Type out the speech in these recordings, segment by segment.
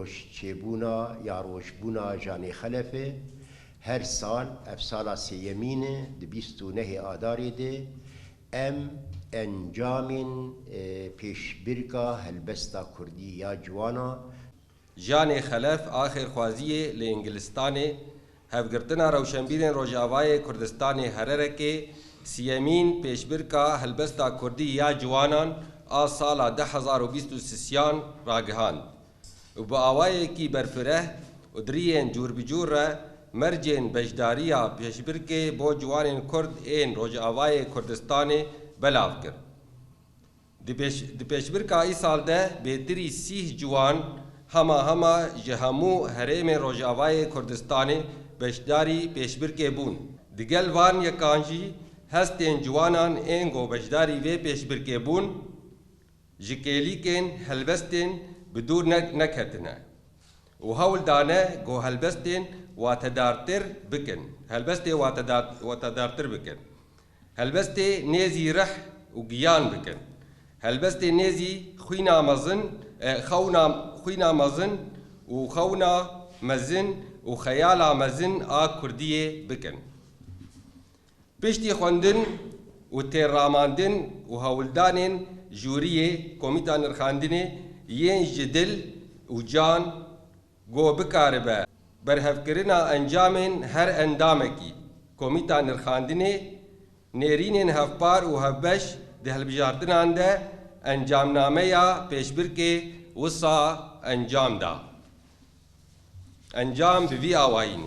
روشچبونا یا روشبونا جانی خلفه هر سال افسالا سیمینه د 29 آداری ده ام انجام پیشبرکا هلبستا کردی یا جوانا جانی خلف آخر خوازیه لانگلستانه هفگرتنا روشنبیرین روجاوای کردستان هررکه سیمین پیشبرکا هلبستا کردی یا جوانان آ سالا 2023 راگهاند و با آوائے کی برفرہ ادرین جور بجور را مرجین بجداریا پیشبر کے بو جوان کرد این روج آوائے کردستان بلاو کر دی پیشبر کا ای سال ده بہتری 30 جوان ہما جہمو حریم روج آوائے کردستان بجداری پیشبر کے بون دیگل وان یکانجی ہستین جوانان این گو بجداری وے پیشبر کے بون جکیلی کن حلبستین بدور نكهتنا وهول دانا جو هلبستين وتدارتر بكن هلبستي وتدارتر بكن هلبستي نيزي رح وقيان بكن هلبستي نيزي خوينا مزن خوينا مزن وخونا مزن وخيالا مزن كردية بكن بيشتي خوندن وتيراماندن وهولدانين جورية كوميتا نرخاندني ين جدل وجان جو بكاربه برهفكرنا انجامن هر اندامكي كوميتا نرخاندني نيرين هفبار وهبش ده البجارتنا عنده انجام ناميا پیشبركي وصا انجام دا انجام بفي آوائين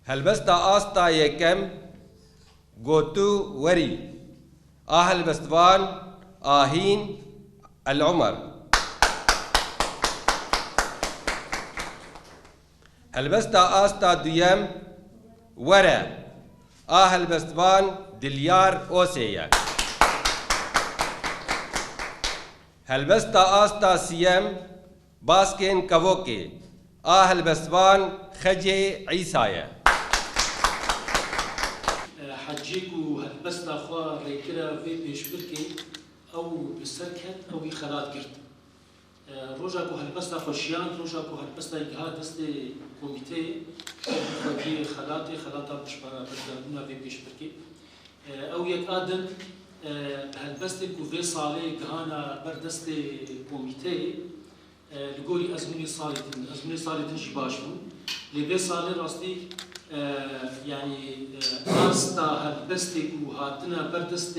هلبستا آستا يكم گوتو وري آهل بستوان آهين العمر هلبستا آستا دويم ورا هلبستوان دليار أوسيا هلبستا آستا سيم باسكين كووكي هلبستوان خجي عيسايا حجيكو هلبستا خوا ريكرا في بيشبركي او بسركت او خلات كرت روجاكو هلبستا خوشيان روجاكو هلبستا جهاد دست كوميتي خدي خلاطه بردابونا في بيشبركي او يك ادن هلبستكو في صالي جهانا بردست كوميتي لقولي ازمني صالتن جباشو لبي صالي راستي يعني استا هلبستكو هاتنا بردست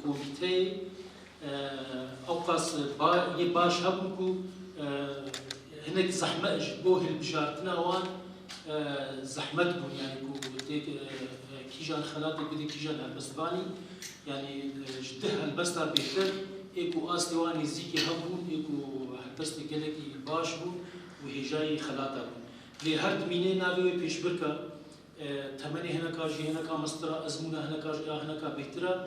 كوميتي اوقاس باش هبكو هناك زحمه بوه البشارتنا وان زحمتكم يعني كو كيجان خلاتي بدي كيجان هلبستاني يعني جده هلبستا بيتر ايكو استواني زيكي هبون ايكو هلبستي كلكي باش بون وهي جاي خلاتا لي هر تميني ناوي بيشبركا تمني هناك جي هناك مسترا ازمونا هناك بيترا